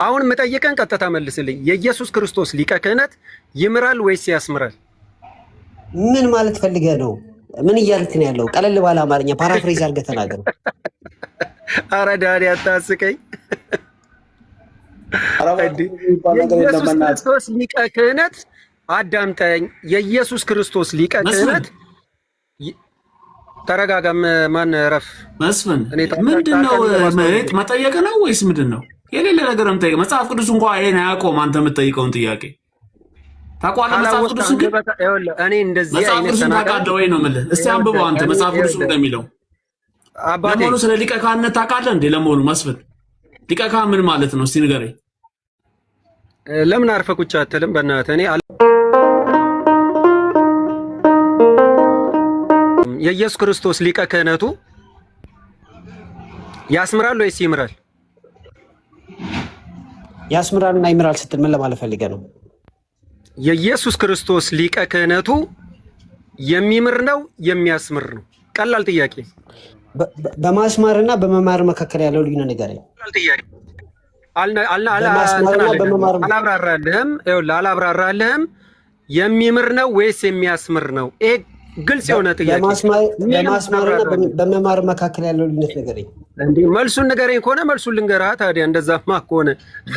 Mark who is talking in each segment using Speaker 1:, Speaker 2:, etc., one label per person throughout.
Speaker 1: አሁን መጠየቀን ቀጥታ መልስልኝ። የኢየሱስ ክርስቶስ ሊቀ ክህነት ይምራል ወይስ ያስምራል?
Speaker 2: ምን ማለት ፈልገህ ነው? ምን እያልክ ነው ያለው? ቀለል ባለ አማርኛ ፓራፍሬዝ አድርገህ ተናገር።
Speaker 1: አረ ዳኒ አታስቀኝ። የኢየሱስ ክርስቶስ ሊቀ ክህነት አዳምጠኝ። የኢየሱስ ክርስቶስ ሊቀ ክህነት ተረጋጋም። ማን ረፍ
Speaker 3: መስፍን ምንድነው? መጠየቅ ነው ወይስ ምንድነው? የሌለ ነገር የምጠይቀው መጽሐፍ ቅዱስ እንኳን ይሄን አያውቀውም። አንተ የምትጠይቀውን ጥያቄ ታውቀዋለህ? መጽሐፍ ቅዱስ ግን
Speaker 1: እኔ እንደዚህ
Speaker 3: መጽሐፍ ቅዱስ ታውቃለህ ወይ ነው የምልህ። እስቲ አንብበው አንተ መጽሐፍ ቅዱስ እንደሚለው። ለመሆኑ ስለ ሊቀ ካህንነት ታውቃለህ እንዴ? ለመሆኑ መስፍን ሊቀ ካህን ምን ማለት ነው? እስቲ ንገረኝ።
Speaker 1: ለምን አርፈህ ቁጭ አትልም? በእናትህ እኔ የኢየሱስ ክርስቶስ ሊቀ ክህነቱ ያስምራል ወይስ ይምራል?
Speaker 2: ያስምራልና ይምራል ስትል ምን ለማለት ፈልገህ ነው?
Speaker 1: የኢየሱስ ክርስቶስ ሊቀ ክህነቱ የሚምር ነው የሚያስምር ነው? ቀላል ጥያቄ።
Speaker 2: በማስማርና በመማር መካከል ያለው ልዩነት ንገረኝ።
Speaker 1: አላብራራልህም። የሚምር ነው ወይስ የሚያስምር ነው? ይሄ ግልጽ የሆነ ጥያቄ።
Speaker 2: በማስማርና በመማር መካከል ያለው ልዩነት ንገረኝ።
Speaker 1: እንዴ መልሱን ንገረኝ ከሆነ መልሱን ልንገርህ። ታዲያ እንደዛማ ከሆነ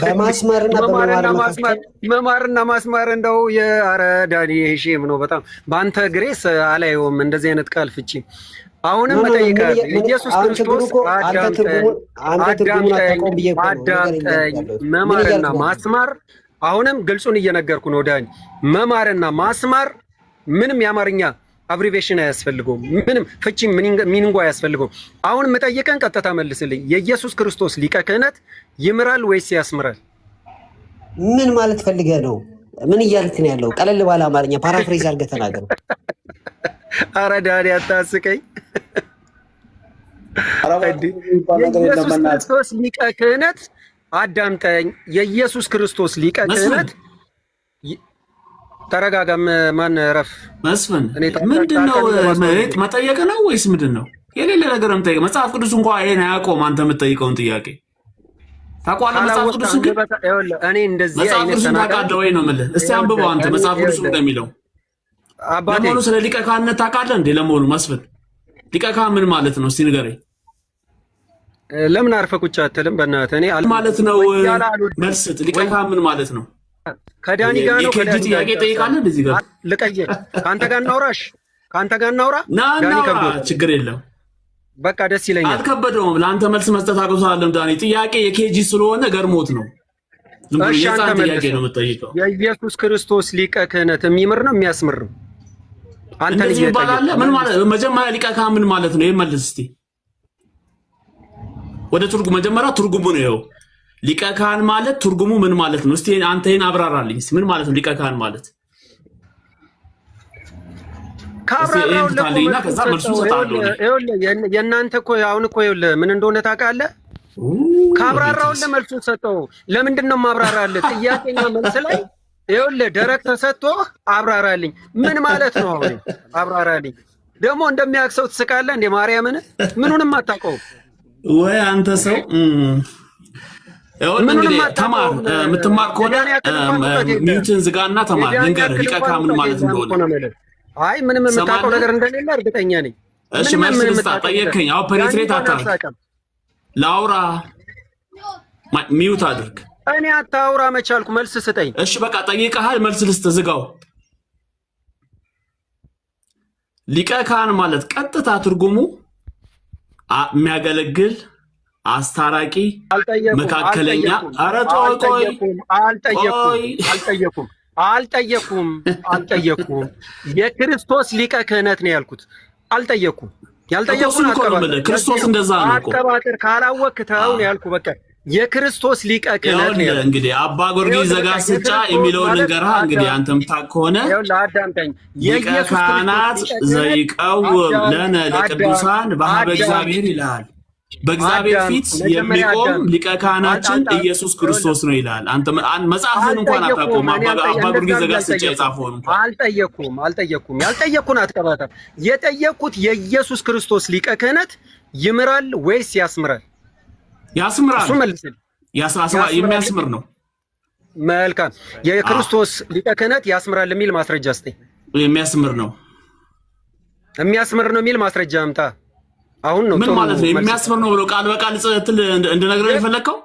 Speaker 2: በማስማርና በመማር መካከል
Speaker 1: መማርና ማስማር እንደው የአረ ዳኒ ይሄ ሼም ነው በጣም። በአንተ ግሬስ አላየውም እንደዚህ አይነት ቃል ፍቺ። አሁንም መጠይቀህ ኢየሱስ ክርስቶስ አዳምጠኝ። መማርና ማስማር አሁንም ግልጹን እየነገርኩ ነው ዳኒ። መማርና ማስማር ምንም የአማርኛ አብሪቬሽን አያስፈልገውም። ምንም ፍቺ ሚኒንጎ አያስፈልገውም። አሁን መጠየቀን ቀጥታ መልስልኝ። የኢየሱስ ክርስቶስ ሊቀ ክህነት ይምራል ወይስ ያስምራል?
Speaker 2: ምን ማለት ፈልገህ ነው? ምን እያልክ ነው ያለው? ቀለል ባለ አማርኛ ፓራፍሬዝ አድርገህ ተናገር።
Speaker 1: አረ ዳኒ አታስቀኝ። የኢየሱስ ክርስቶስ ሊቀ ክህነት አዳምጠኝ። የኢየሱስ ክርስቶስ ሊቀ ክህነት ተረጋጋም። ማን ረፍ
Speaker 3: መስፍን ምንድነው? መጠየቅ ነው ወይስ ምንድነው? የሌለ ነገር የምጠይቀው መጽሐፍ ቅዱስ እንኳን ይሄን አያውቀውም። አንተ የምትጠይቀውን ጥያቄ ታውቀዋለህ? መጽሐፍ ቅዱስ ግን
Speaker 1: እኔ እንደዚህ
Speaker 3: መጽሐፍ ቅዱስ ታውቃለህ ወይ ነው የምልህ። እስቲ አንብበው አንተ መጽሐፍ ቅዱስ እንደሚለው። ለመሆኑ ስለ ሊቀ ካህንነት ታውቃለህ እንዴ? ለመሆኑ መስፍን ሊቀ ካህን ምን ማለት ነው? እስቲ ንገረኝ።
Speaker 1: ለምን አርፈህ ቁጭ አትልም? በእናትህ እኔ
Speaker 3: ማለት ነው መልስ። ሊቀ ካህን ምን ማለት ነው?
Speaker 1: ከዳኒ ጋር ነው።
Speaker 3: ከዳኒ ጥያቄ ጠይቃለህ። እንደዚህ ጋር
Speaker 1: ልቀይር። ካንተ ጋር እናውራሽ። ካንተ ጋር እናውራ።
Speaker 3: ዳኒ ከበደ ችግር የለም።
Speaker 1: በቃ ደስ ይለኛል።
Speaker 3: አልከበደውም። ለአንተ መልስ መስጠት አቅቶታል። ዳኒ ጥያቄ የኬጂ ስለሆነ ገርሞት ነው።
Speaker 1: እሺ አንተ ጥያቄ ነው የምጠይቀው። የኢየሱስ ክርስቶስ ሊቀ ክህነት የሚምር ነው የሚያስምር ነው? አንተ ልጅ
Speaker 3: ይባላል። ምን ማለት መጀመሪያ ሊቀ ካህን ምን ማለት ነው? ይመልስ እስቲ ወደ ትርጉም። መጀመሪያ ትርጉሙ ነው ይኸው። ሊቀ ካህን ማለት ትርጉሙ ምን ማለት ነው? እስቲ አንተ ይሄን አብራራልኝ። ምን ማለት ነው ሊቀ ካህን ማለት?
Speaker 1: ካብራራውልና ከዛ መልሱ ሰጣለሁ። የእናንተ እኮ አሁን እኮ ምን እንደሆነ ታውቃለህ? ካብራራውልና መልሱን ሰጠው። ለምንድን ነው ማብራራልህ? ጥያቄና መልስ ላይ ይኸውልህ ደረቅ ተሰጥቶ አብራራልኝ። ምን ማለት ነው? አሁን አብራራልኝ። ደግሞ እንደሚያክሰው ትስቃለህ እንደ ማርያምን። ምኑንም አታውቀውም
Speaker 3: ወይ አንተ ሰው። እንግዲህ ተማር። የምትማር ከሆነ ሚዩትን ዝጋና ተማር። ልንገርህ ሊቀ ካህን ምን ማለት እንደሆነ።
Speaker 1: አይ ምንም የምታውቀው ነገር እንደሌለ እርግጠኛ ነኝ።
Speaker 3: እሺ መልስ ልስጣ። ጠየቅከኝ። አዎ ፔኔትሬት አታርግ። ላውራ ሚዩት አድርግ።
Speaker 1: እኔ አታውራ መቻልኩ። መልስ ስጠኝ።
Speaker 3: እሺ በቃ ጠይቀሃል። መልስ ልስጥ። ዝጋው። ሊቀ ካህን ማለት ቀጥታ ትርጉሙ የሚያገለግል አስታራቂ፣ መካከለኛ። ኧረ ቆይ አልጠየኩም። የክርስቶስ ሊቀ ክህነት ነው ያልኩት። አልጠየኩም። ያልጠየቁን ክርስቶስ እንደዛ ነው እኮ
Speaker 1: አቀባጥር ካላወቅህ ተው ነው ያልኩ። በቃ የክርስቶስ ሊቀ ክህነት ነው።
Speaker 3: እንግዲህ አባ ጊዮርጊስ ዘጋስጫ የሚለውን ልንገርህ። እንግዲህ አንተም ታውቅ ከሆነ ሊቀ ካህናት ዘይቀውም ለነ ለቅዱሳን በኀበ እግዚአብሔር ይልሃል። በእግዚአብሔር ፊት የሚቆም ሊቀ ካህናችን ኢየሱስ ክርስቶስ ነው ይላል። አንተ መጽሐፉን እንኳን አታውቀውም። አባ ጊዮርጊስ ዘጋስጫ የጻፈውን እንኳን
Speaker 1: አልጠየኩም። ያልጠየኩን አትቀባጠር። የጠየኩት የኢየሱስ ክርስቶስ ሊቀ ክህነት ይምራል ወይስ ያስምራል?
Speaker 3: ያስምራል።
Speaker 1: እሱ መልስልኝ።
Speaker 3: የሚያስምር ነው።
Speaker 1: መልካም የክርስቶስ ሊቀ ክህነት ያስምራል የሚል ማስረጃ ስጠኝ።
Speaker 3: የሚያስምር ነው
Speaker 1: የሚል ማስረጃ አምጣ። አሁን ነው
Speaker 3: ምን ማለት ነው? የሚያስምር ነው ብሎ ቃል በቃል እንድነግረው የፈለግከው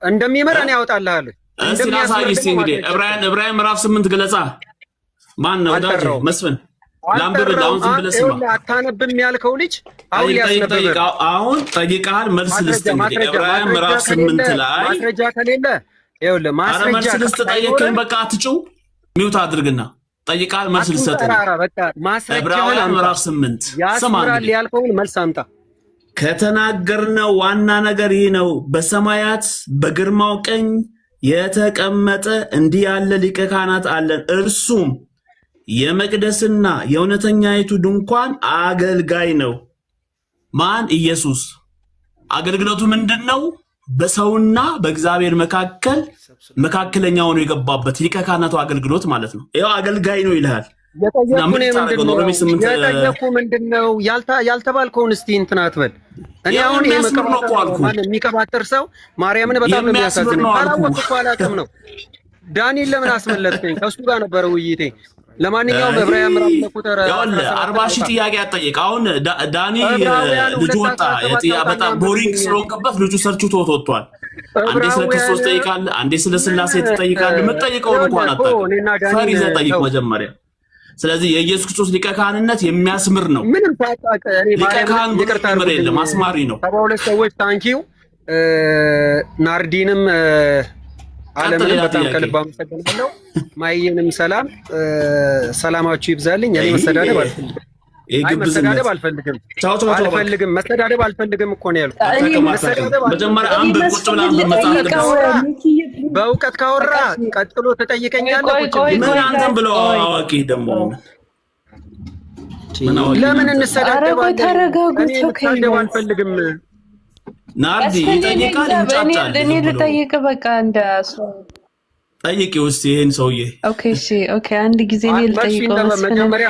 Speaker 1: እንደሚምር እኔ ያወጣልሃለሁ።
Speaker 3: እስቲ ላሳይ። እስቲ እንግዲህ ዕብራውያን ምዕራፍ 8 ገለጻ ማን ነው ወዳጅ መስፍን ላምብር አሁን ዝም ብለህ ስማ።
Speaker 1: አታነብም ያልከው ልጅ አሁን ያስነበበ
Speaker 3: አሁን ጠይቀሃል፣ መልስ ልስጥ። እንግዲህ ዕብራውያን ምዕራፍ 8 ላይ
Speaker 1: ማስረጃ ከሌለ ይኸውልህ ማስረጃ
Speaker 3: መልስ ልስጥ። ጠየቅን በቃ አትጩው፣ ሚውት አድርግና ጠይቀሃል፣ መልስ ልስጥ። ዕብራውያን ምዕራፍ 8
Speaker 1: ያስምራል ያልከውን መልስ አምጣ።
Speaker 3: ከተናገርነው ዋና ነገር ይህ ነው፣ በሰማያት በግርማው ቀኝ የተቀመጠ እንዲህ ያለ ሊቀ ካህናት አለን፣ እርሱም የመቅደስና የእውነተኛይቱ ድንኳን አገልጋይ ነው። ማን? ኢየሱስ። አገልግሎቱ ምንድን ነው? በሰውና በእግዚአብሔር መካከለኛ ሆኖ የገባበት ሊቀ ካህናቱ አገልግሎት ማለት ነው። ይኸው አገልጋይ ነው ይልሃል።
Speaker 1: የጠየኩ ምንድን ነው? ያልተባልከውን እስቲ እንትን አትበል። እኔ አሁን የሚቀባጥር ሰው ማርያምን በጣም ነው የሚያሳዝነኝ። ካላወቅኩ እኮ አላውቅም ነው። ዳኒን ለምን አስመለጥከኝ? ከእሱ ጋር ነበረ ውይይቴ። ለማንኛውም ዕብራውያን ምዕራፍ ቁጥር
Speaker 3: 40 ሺህ ጥያቄ አትጠይቅ። አሁን ዳኒ ልጁ ወጣ። በጣም ቦሪንግ ስለሆንክበት ልጁ ሰርችቶ ወጥቷል። አንዴ ስለ ክርስቶስ ትጠይቃለህ፣ አንዴ ስለ ሥላሴ ትጠይቃለህ። የምትጠይቀውን እንኳን አታውቅም። ፈር ይዘህ ጠይቅ መጀመሪያ። ስለዚህ የኢየሱስ ክርስቶስ ሊቀ ካህንነት የሚያስምር ነው።
Speaker 1: ምንም ታጣቀ
Speaker 3: ሊቀ ካህን ምር የለም፣ አስማሪ ነው።
Speaker 1: 72 ሰዎች ታንኪው ናርዲንም ዓለምን በጣም ከልብ አመሰግናለሁ። ማየንም ሰላማችሁ ይብዛልኝ። እኔ መሰዳደብ አልፈልግም። መሰዳደብ አልፈልግም እኮ ነው ያልኩት።
Speaker 3: መጀመሪያ አንብብ፣ ቁጭ ብለህ አንብብ መጽሐፍ ቅዱስ።
Speaker 1: በእውቀት ካወራ ቀጥሎ ትጠይቀኛለህ።
Speaker 3: ምን አንተም ብለው አዋቂ ደግሞ
Speaker 1: ለምን እንሰዳደባለን? እኔ መሰዳደብ አልፈልግም።
Speaker 3: ናርዲ ይጠይቃል፣ ይንጫጫል።
Speaker 4: እኔ ልጠይቅ በቃ እንደሱ
Speaker 3: ጠይቂ ውስጥ ይሄን ሰውዬ።
Speaker 4: ኦኬ እሺ፣ ኦኬ አንድ ጊዜ እኔ ልጠይቀው።
Speaker 1: መጀመሪያ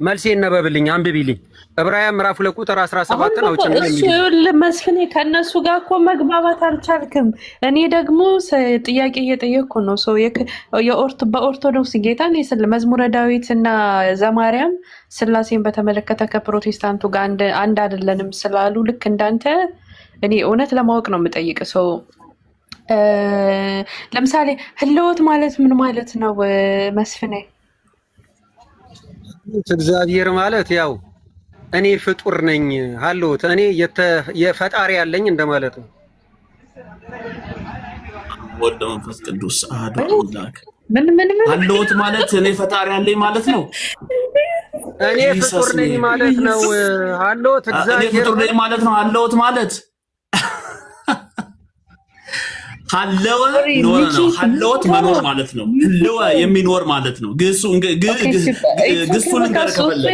Speaker 1: መልሴ ይነበብልኝ፣ አንብቢልኝ። ዕብራውያን ምዕራፍ 2 ቁጥር 17 ነው።
Speaker 4: መስፍኔ ከእነሱ ጋር እኮ መግባባት አልቻልክም። እኔ ደግሞ ጥያቄ እየጠየቅኩ ነው። በኦርቶዶክስ ጌታን መዝሙረ ዳዊት እና ዘማርያም ሥላሴን በተመለከተ ከፕሮቴስታንቱ ጋር አንድ አይደለንም ስላሉ ልክ እንዳንተ እኔ እውነት ለማወቅ ነው የምጠይቅ ሰው። ለምሳሌ ህልወት ማለት ምን ማለት ነው መስፍኔ?
Speaker 1: እግዚአብሔር ማለት ያው እኔ ፍጡር ነኝ፣ ህልወት እኔ የፈጣሪ ያለኝ እንደማለት ነው።
Speaker 3: ወደ መንፈስ ቅዱስ አሐዱ አምላክ ህልወት ማለት እኔ ፈጣሪ ያለኝ ማለት ነው።
Speaker 1: እኔ ፍጡር ነኝ ማለት ነው። ህልወት እግዚአብሔር
Speaker 3: እኔ ፍጡር ነኝ ማለት ነው። ህልወት ማለት ሀለወት መኖር ማለት ነው። ህልወ የሚኖር ማለት ነው። ግሱን ጋር ከፈለግ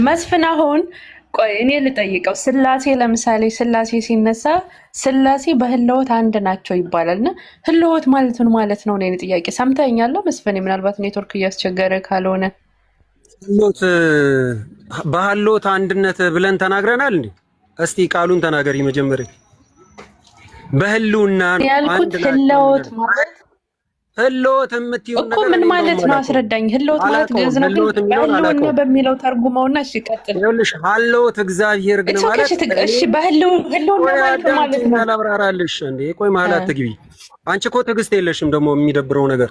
Speaker 4: መስፍን አሁን ቆይ እኔ ልጠይቀው። ሥላሴ ለምሳሌ ሥላሴ ሲነሳ ሥላሴ በህልወት አንድ ናቸው ይባላል እና ህልወት ማለት ምን ማለት ነው? እኔ ጥያቄ ሰምተኛለሁ መስፍኔ፣ ምናልባት ኔትወርክ እያስቸገረ ካልሆነ።
Speaker 1: በህልወት አንድነት ብለን ተናግረናል እንዴ? እስቲ ቃሉን ተናገሪ መጀመሪያ። በህልውና
Speaker 4: ያልኩት ህልወት ማለት
Speaker 1: ህልወት የምትይው ነገር
Speaker 4: እኮ ምን ማለት ነው? አስረዳኝ። ህልወት ማለት ግዕዝ ነው ግን በህልውና በሚለው ተርጉመውና እሺ ቀጥል።
Speaker 1: ይኸውልሽ ህልወት እግዚአብሔር ግን ማለት
Speaker 4: እሺ በህልውና ማለት ነው።
Speaker 1: አላብራራልሽ እንዴ? ቆይ መሀል አትግቢ። አንቺ እኮ ትዕግስት የለሽም። ደግሞ የሚደብረው ነገር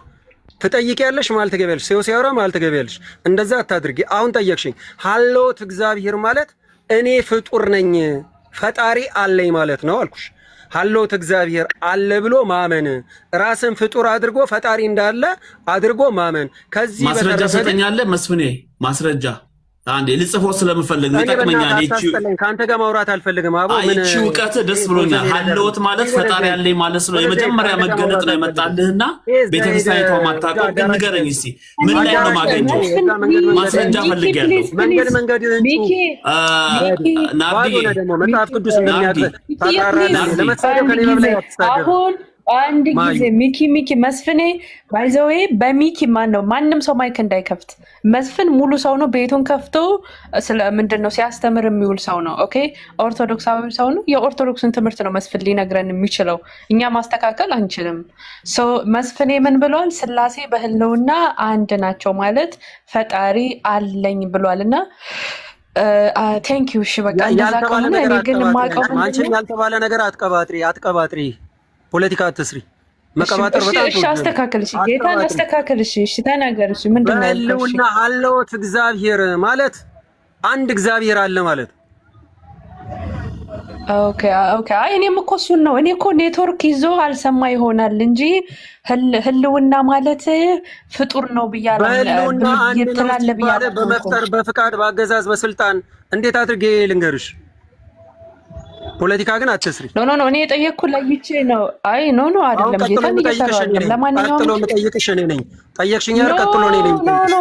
Speaker 1: ትጠይቂያለሽ ማለት ትገቢያለሽ፣ ሰው ሲያወራ ማለት ትገቢያለሽ። እንደዛ አታድርጊ። አሁን ጠየቅሽኝ። ህልወት እግዚአብሔር ማለት እኔ ፍጡር ነኝ ፈጣሪ አለኝ ማለት ነው አልኩሽ። ህልወት እግዚአብሔር አለ ብሎ ማመን፣ ራስን ፍጡር አድርጎ ፈጣሪ እንዳለ አድርጎ ማመን። ከዚህ
Speaker 3: ማስረጃ ሰጠኛለህ መስፍኔ? ማስረጃ አንዴ ልጽፎ ስለምፈልግ ይጠቅመኛል።
Speaker 1: ከአንተ ጋር ማውራት አልፈልግም። አቦ ምን
Speaker 3: እቺ እውቀት ደስ ብሎኛል። ህልወት ማለት ፈጣሪ ያለኝ ማለት ነው። የመጀመሪያ መገለጥ ነው የመጣልህና ቤተክርስቲያኒቷ ማታውቀው ግን ንገረኝ እስኪ ምን ላይ ነው ማገኘው? ማስረጃ ፈልጌያለሁ።
Speaker 1: መንገድ
Speaker 3: ናርዲ
Speaker 1: ደግሞ መጽሐፍ ቅዱስ እንደሚያዘ ታራራለህ። ለመሳደብ ከኔ በላይ አትሳደብ።
Speaker 4: አንድ ጊዜ ሚኪ መስፍኔ ባይዘዌ በሚኪ ማንም ሰው ማይክ እንዳይከፍት። መስፍን ሙሉ ሰው ነው። ቤቱን ከፍቶ ስለ ምንድነው ሲያስተምር የሚውል ሰው ነው። ኦኬ ኦርቶዶክሳዊ ሰው ነው። የኦርቶዶክስን ትምህርት ነው መስፍን ሊነግረን የሚችለው። እኛ ማስተካከል አንችልም። መስፍኔ ምን ብሏል? ስላሴ በህልውና አንድ ናቸው ማለት ፈጣሪ አለኝ ብሏልና ቴንክ ዩ። እሺ በቃ እንደዛ ከሆነ እኔ ግን ማቀው
Speaker 1: አንቺ ያልተባለ ነገር አትቀባጥሪ ፖለቲካ አትስሪ። መቀባጠር በጣም
Speaker 4: እሺ አስተካክል። እሺ ጌታን አስተካክል። እሺ ተናገር። እሺ ምንድነው
Speaker 1: ህልውና አለዎት እግዚአብሔር ማለት አንድ እግዚአብሔር አለ ማለት።
Speaker 4: ኦኬ አይ እኔም እኮ እሱን ነው። እኔ እኮ ኔትወርክ ይዞ አልሰማ ይሆናል እንጂ ህልውና ማለት ፍጡር ነው ብያለሁ።
Speaker 1: ህልውና አንድ ነው ብያለሁ። በመፍጠር በፍቃድ በአገዛዝ በስልጣን እንዴት አድርጌ ልንገርሽ? ፖለቲካ ግን አትስሪ።
Speaker 4: ኖ እኔ የጠየቅኩ ለይቼ ነው። አይ ኖ አይደለም ጌታን እየሰራሁ አይደለም። ለማንኛውም
Speaker 1: ቀጥሎ የምጠይቅሽ እኔ ነኝ። ጠየቅሽኝ አይደል? ቀጥሎ እኔ ነኝ።
Speaker 4: ኖ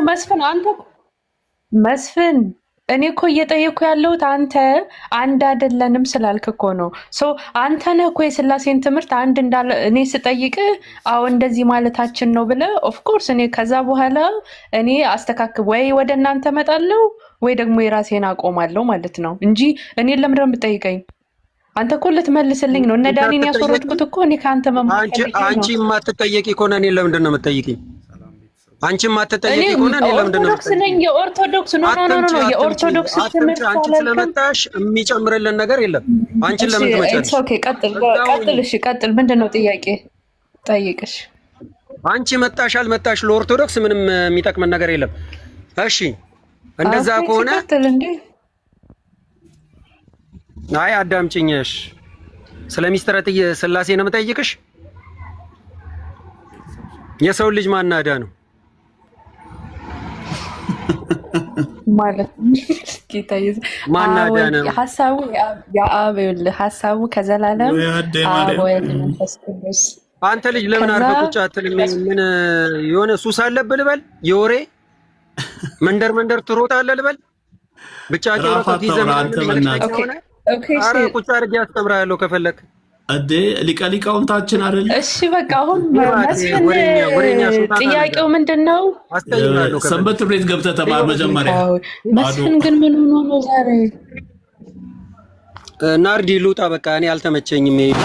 Speaker 4: መስፍን እኔ እኮ እየጠየቅኩ ያለሁት አንተ አንድ አይደለንም ስላልክ እኮ ነው። አንተ ነህ እኮ የስላሴን ትምህርት አንድ እንዳለ እኔ ስጠይቅህ አዎ እንደዚህ ማለታችን ነው ብለህ ኦፍኮርስ እኔ ከዛ በኋላ እኔ አስተካክል ወይ ወደ እናንተ እመጣለሁ ወይ ደግሞ የራሴን አቆማለሁ ማለት ነው እንጂ እኔን ለምንድን ነው የምትጠይቀኝ? አንተ እኮ ልትመልስልኝ ነው። እነ ዳኒን ያስወረድኩት እኮ እኔ ከአንተ መማር
Speaker 1: አንቺ የማትጠየቂ ከሆነ እኔ ለምንድን ነው የምትጠይቂኝ? አንቺ የማትጠየቂ ከሆነ እኔ ለምንድን ነው
Speaker 4: ኦርቶዶክስ ነኝ። የኦርቶዶክስ ኖ የኦርቶዶክስ ትምህርት
Speaker 1: አንቺ ስለመጣሽ የሚጨምርልን ነገር የለም። አንቺን ለምን ትመጫለሽ?
Speaker 4: ኦኬ ቀጥል። እሺ ቀጥል። ምንድን ነው ጥያቄ? ጠይቅሽ።
Speaker 1: አንቺ መጣሽ አልመጣሽ ለኦርቶዶክስ ምንም የሚጠቅመን ነገር የለም። እሺ እንደዛ ከሆነ
Speaker 4: ቀጥል እንዴ።
Speaker 1: አይ አዳምጪኝሽ። ስለ ሚስጥረ ስላሴ ነው የምጠይቅሽ። የሰው ልጅ ማናዳ ነው
Speaker 4: ማለት ጌታ ኢየሱስ
Speaker 1: ማናዳ ነው።
Speaker 4: ሐሳቡ ከዘላለም አብ ወልድ መንፈስ ቅዱስ።
Speaker 1: አንተ ልጅ ለምን አርፈህ ቁጭ አትልም? ምን የሆነ ሱስ አለብህ ልበል? የወሬ መንደር ትሮጣለህ ልበል? ብቻ ጀሮት ይዘህ አረ ቁጭ አድርጌ አስተምርሃለሁ ከፈለክ
Speaker 3: አዴ ሊቃውንታችን አይደል?
Speaker 4: እሺ በቃ አሁን መስፍን ጥያቄው ምንድነው?
Speaker 3: ሰንበት ትምህርት ቤት ገብተህ ተማር መጀመሪያ።
Speaker 4: መስፍን ግን ምን ሆኖ ነው ዛሬ?
Speaker 1: ናርዲ ልውጣ በቃ እኔ አልተመቸኝም። ይሄ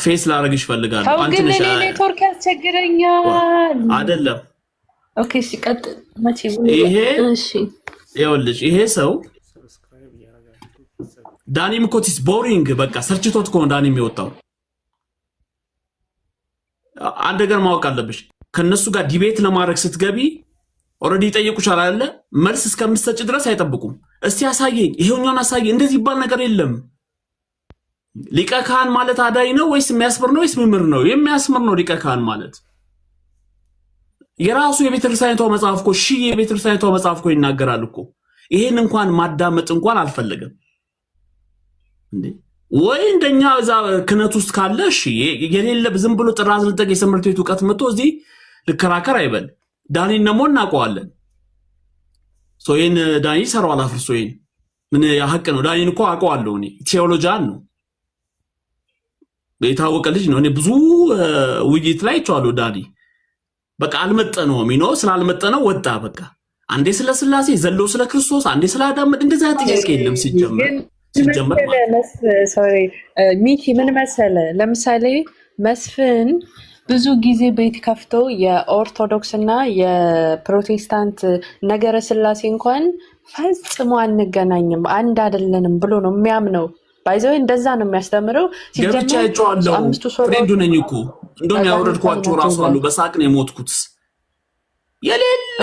Speaker 3: ፌስ ላደርግሽ እፈልጋለሁ።
Speaker 4: አንቺ ነሽ ኔትወርክ ያስቸግረኛል
Speaker 3: አይደለም?
Speaker 4: ኦኬ እሺ ቀጥል። መቼ
Speaker 3: ይሄ እሺ ይኸውልሽ ይሄ ሰው ዳኒም እኮ ቲስ ቦሪንግ በቃ ሰርችቶት እኮ ዳኒ የሚወጣው። አንድ ነገር ማወቅ አለብሽ። ከነሱ ጋር ዲቤት ለማድረግ ስትገቢ ኦልሬዲ ይጠይቁሻል አይደለ? መልስ እስከምትሰጭ ድረስ አይጠብቁም። እስቲ አሳየኝ፣ ይሄኛውን አሳየኝ፣ እንደዚህ ይባል ነገር የለም። ሊቀ ካህን ማለት አዳይ ነው ወይስ የሚያስምር ነው ወይስ መምህር ነው? የሚያስምር ነው ሊቀ ካህን ማለት። የራሱ የቤተክርስቲያኒቷ መጽሐፍ እኮ የቤተክርስቲያኒቷ መጽሐፍ እኮ ይናገራል እኮ። ይሄን እንኳን ማዳመጥ እንኳን አልፈለገም እንዴ? ወይ እንደኛ እዛ ክህነት ውስጥ ካለ እሺ፣ የሌለ ዝም ብሎ ጥራዝ ልጠቅ የትምህርት ቤት እውቀት መጥቶ እዚህ ልከራከር አይበል። ዳኒን ደግሞ እናውቀዋለን። ይሄን ዳኒ ሰራው አላፍርሶ ይሄን ምን ያህቅ ነው? ዳኒን እኮ አውቀዋለሁ እኔ ቴዎሎጂያን ነው የታወቀ ልጅ ነው። እኔ ብዙ ውይይት ላይ ቻለው ዳኒ በቃ አልመጠነውም ነው ስላልመጠነው ወጣ። በቃ አንዴ ስለ ስላሴ ዘለው ስለ ክርስቶስ አንዴ ስለ አዳም እንደዛ ጥያቄ የለም ሲጀመር
Speaker 4: ሚኪ ምን መሰለ፣ ለምሳሌ መስፍን ብዙ ጊዜ ቤት ከፍቶ የኦርቶዶክስ እና የፕሮቴስታንት ነገረ ስላሴ እንኳን ፈጽሞ አንገናኝም አንድ አይደለንም ብሎ ነው የሚያምነው። ባይዘው እንደዛ ነው የሚያስተምረው።
Speaker 3: ሲጀምር ፍሬንዱ ነኝ እኮ እንደውም ያወረድኳቸው ራሱ አሉ። በሳቅ ነው የሞትኩት። የሌላ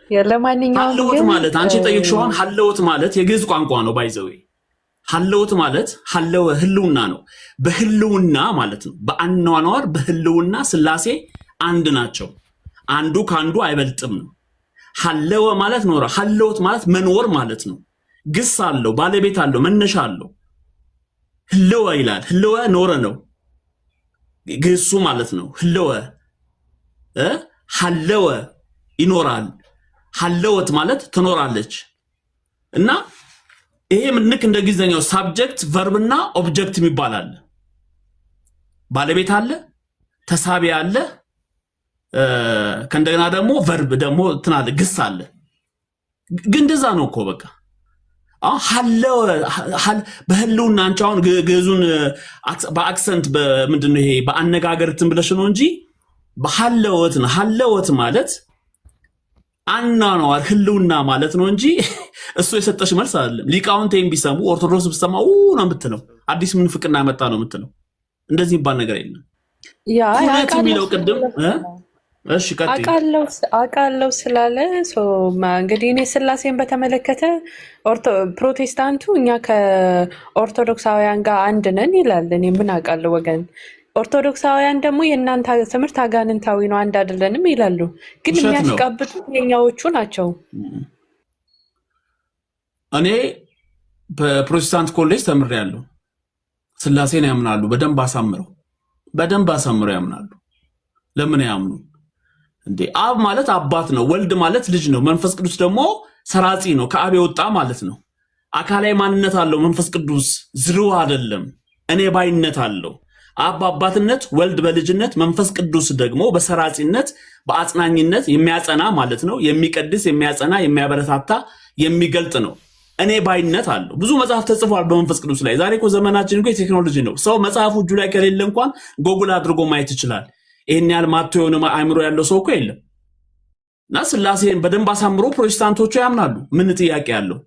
Speaker 4: ለማንኛውም
Speaker 3: ማለት አንቺ ጠይቅሽዋን ሐለወት ማለት የግዕዝ ቋንቋ ነው። ባይዘው ሐለወት ማለት ሐለወ ህልውና ነው። በህልውና ማለት ነው። በአኗኗር በህልውና ስላሴ አንድ ናቸው። አንዱ ካንዱ አይበልጥም ነው። ሐለወ ማለት ኖረ። ሐለወት ማለት መኖር ማለት ነው። ግስ አለው፣ ባለቤት አለው፣ መነሻ አለው። ህልወ ይላል። ህልወ ኖረ ነው ግሱ ማለት ነው። ህልወ ሐለወ ይኖራል። ሐለወት ማለት ትኖራለች። እና ይሄ ልክ እንደ እንግሊዝኛው ሳብጀክት ቨርብ እና ኦብጀክት የሚባል አለ። ባለቤት አለ፣ ተሳቢ አለ፣ ከእንደገና ደግሞ ቨርብ ደግሞ እንትን አለ፣ ግስ አለ። ግን እንደዛ ነው እኮ በቃ በህልውና አንቺ አሁን ግዕዙን በአክሰንት በምንድነው ይሄ በአነጋገር እንትን ብለሽ ነው እንጂ በሐለወት ነው። ሐለወት ማለት አናኗር ህልውና ማለት ነው እንጂ እሱ የሰጠሽ መልስ አይደለም። ሊቃውንቴን ቢሰሙ ኦርቶዶክስ ብትሰማ ነው የምትለው፣ አዲስ ምንፍቅና መጣ ነው የምትለው። እንደዚህ የሚባል ነገር የለም።
Speaker 4: ያ
Speaker 3: የሚለው ቅድም እሺ
Speaker 4: አቃለው ስላለ እንግዲህ እኔ ስላሴን በተመለከተ ፕሮቴስታንቱ እኛ ከኦርቶዶክሳውያን ጋር አንድ ነን ይላል። እኔ ምን አውቃለሁ ወገን። ኦርቶዶክሳውያን ደግሞ የእናንተ ትምህርት አጋንንታዊ ነው አንድ አይደለንም ይላሉ። ግን የሚያስቀብጡት የኛዎቹ ናቸው።
Speaker 3: እኔ በፕሮቴስታንት ኮሌጅ ተምሬያለሁ። ስላሴን ያምናሉ በደንብ አሳምረው ያምናሉ። ለምን ያምኑ እንዴ? አብ ማለት አባት ነው፣ ወልድ ማለት ልጅ ነው፣ መንፈስ ቅዱስ ደግሞ ሰራጺ ነው፣ ከአብ የወጣ ማለት ነው። አካላዊ ማንነት አለው መንፈስ ቅዱስ፣ ዝርው አይደለም፣ እኔ ባይነት አለው። አብ በአባትነት፣ ወልድ በልጅነት፣ መንፈስ ቅዱስ ደግሞ በሰራጺነት በአጽናኝነት የሚያጸና ማለት ነው። የሚቀድስ፣ የሚያጸና፣ የሚያበረታታ፣ የሚገልጥ ነው። እኔ ባይነት አለው። ብዙ መጽሐፍ ተጽፏል በመንፈስ ቅዱስ ላይ። ዛሬ እኮ ዘመናችን እኮ የቴክኖሎጂ ነው። ሰው መጽሐፉ እጁ ላይ ከሌለ እንኳን ጎግል አድርጎ ማየት ይችላል። ይሄን ያህል ማቶ የሆነ አእምሮ ያለው ሰው እኮ የለም። እና ስላሴን በደንብ አሳምሮ ፕሮቴስታንቶቹ ያምናሉ። ምን ጥያቄ ያለው?